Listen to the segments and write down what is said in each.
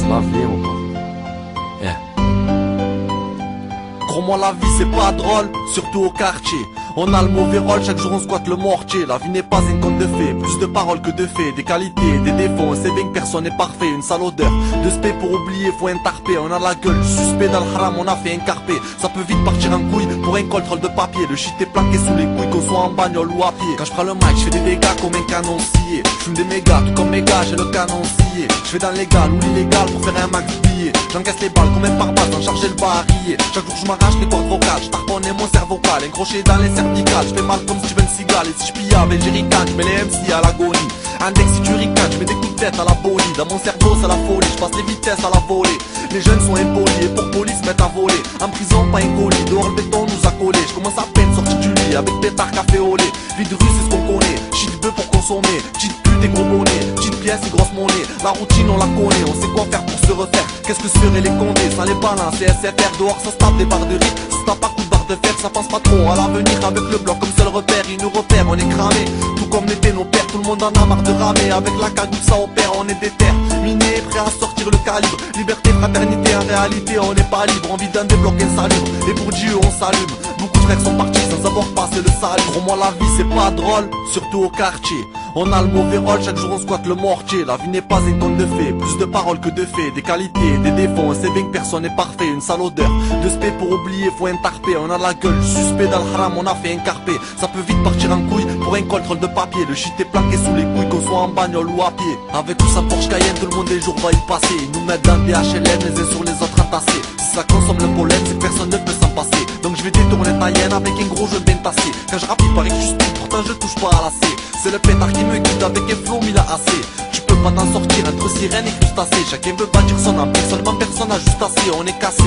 la vie, mon pote. Yeah. Crois-moi, la vie c'est pas drôle, surtout au quartier. On a le mauvais rôle, chaque jour on squatte le mortier. La vie n'est pas un conte de fées, plus de paroles que de faits. Des qualités, des défauts, on sait bien que personne n'est parfait. Une sale odeur, de spé pour oublier, faut intarper. On a la gueule, suspect dans le haram, on a fait un carpé. Ça peut vite partir en couille pour un contrôle de papier. Le shit est plaqué sous les couilles, qu'on soit en bagnole ou à pied. Quand je prends le mic, je fais des dégâts comme un canon scié. Je fume des mégas, tout comme mes gars, j'ai le canon scié. Je fais dans légal ou l'illégal pour faire un max billet. J'encaisse les balles comme un pare-balles, sans charger le barillet. Chaque jour je m'arrache les cordes vocales, je tarponne mon cerveau vocal, un crochet dans les cervicales. Je fais mal comme Steven Seagal, et si je pille avec Jerrycan, je mets les MC à l'agonie. Index si tu ricanes, je mets des coups de tête à la bolide. Dans mon cerveau c'est la folie, je passe les vitesses à la volée. Les jeunes sont impolis et pour police mettent à voler. En prison pas un colis, dehors le béton nous a collé. Je commence à peine sorti du lit avec pétard café au lait. Vie de rue c'est ce qu'on connaît, shit bœuf pour consommer. Petite pute et gros bonnet, petite pièce et grosse monnaie. La routine on la connaît, on sait quoi faire pour se refaire. Qu'est-ce que se feraient les condés, ça les balances et SFR. Dehors ça se tape des barres de rythme, ça se tape à coups de barre de fer. Ça pense pas trop à l'avenir avec le bloc comme seul repère. Ils nous repèrent, on est cramé, tout comme l'étaient nos pères. Tout le monde en a marre de ramer, avec la cagoule ça opère. On est déter, miné, prêt à sortir le calibre. Liberté, fraternité, en réalité on n'est pas libre. On vit dans des blocs insalubres, et pour Dieu on s'allume. Beaucoup de frères sont partis sans avoir passé le salut. Pour moi la vie c'est pas drôle, surtout au quartier. On a le mauvais rôle, chaque jour on squatte le mortier. La vie n'est pas un conte de fées, plus de paroles que de faits. Des qualités, des défauts, on sait bien que personne n'est parfait. Une sale odeur, de spé pour oublier, faut intarper. On a la gueule, suspect dans le haram, on a fait un carpé. Ça peut vite partir en couille pour un contrôle de papier. Le shit est plaqué sous les couilles, qu'on soit en bagnole ou à pied. Avec ou sa Porsche Cayenne, tout le monde des jours va y passer. Ils nous mettent dans des HLM, les uns sur les autres entassés. Si ça consomme le pollen, c'est que personne ne peut s'en passer. Donc je vais détourner ta hyène avec un gros jeu bien tassé. Quand je rappe il paraît que je suis speed, pourtant je touche pas à la C. C'est le pétard qui me guide avec un flow mille assez. Tu peux pas t'en sortir entre sirène et crustacé. Chacun veut bâtir son empire, seulement personne n'a juste assez. On est cassé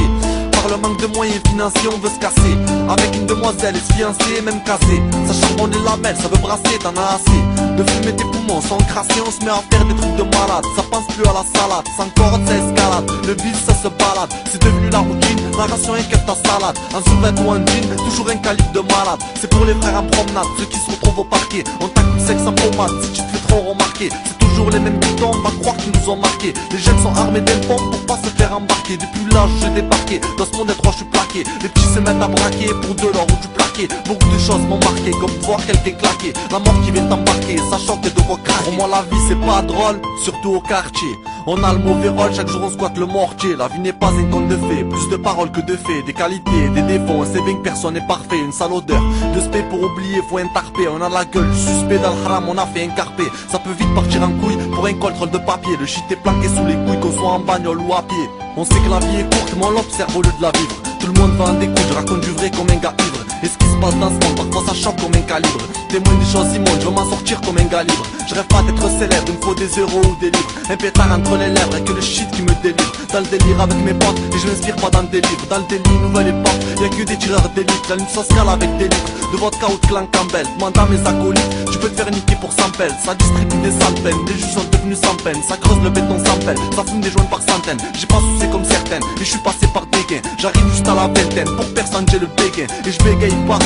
par le manque de moyens financiers, on veut se casser. Avec une demoiselle et se fiancer, même casé. Ça charbonne les lamelles, ça veut brasser, t'en as assez. De fumer tes poumons sans crasser, on se met à faire des trucs de malade. Ça pense plus à la salade, sans corde ça escalade. Le vice ça se balade, c'est devenu la routine. La ration inquiète ta salade, en sous-vêt ou en jean, toujours un calibre de malade. C'est pour les frères en promenade, ceux qui se retrouvent au parquet. On tacle le sexe en pommade, si tu te fais trop remarquer. C'est toujours les mêmes boutons, on va croire qu'ils nous ont marqué. Les jeunes sont armés d'impôts pour pas se faire embarquer. Depuis l'âge j'ai débarqué, dans ce monde étroit je suis plaqué. Les petits se mettent à braquer pour de l'or ou du plaqué. Beaucoup de choses m'ont marqué, comme voir quelqu'un claquer. La mort qui vient t'embarquer, sachant que de quoi craquer. Pour moi la vie c'est pas drôle, surtout au quartier. On a le mauvais rôle, chaque jour on squatte le mortier. La vie n'est pas un conte de fées, plus de paroles que de faits. Des qualités, des défauts, on sait bien que personne n'est parfait. Une sale odeur, de spé pour oublier, faut intarper. On a la gueule, suspect dans le haram, on a fait un carpé. Ça peut vite partir en couille pour un contrôle de papier. Le shit est plaqué sous les couilles, qu'on soit en bagnole ou à pied. On sait que la vie est courte, mais on l'observe au lieu de la vivre. Tout le monde va en découdre, je raconte du vrai comme un gars ivre. Et ce qui se passe dans ce monde, parfois ça choque comme un calibre. Témoin des choses immondes, je veux m'en sortir comme un gars libre. Je rêve pas d'être célèbre, il me faut des euros ou des livres. Un pétard entre les lèvres et que le shit qui me délivre. Dans le délire avec mes potes, et je m'inspire pas dans des livres. Dans le délit, nouvelle époque, y'a que des tireurs d'élite. La lutte sociale avec des litres, de vodka ou de clan Campbell. Demande à mes acolytes, tu peux te faire niquer pour 100 pelles. Ça distribue des sales peines, les juges sont devenus sans peine. Ça creuse le béton sans pelle, ça fume des joints par centaines. J'ai pas soucié comme certaines, et je suis passé par des gains. J'arrive juste à la vingtaine, pour personne j'ai le béguin. Et je bégaye pas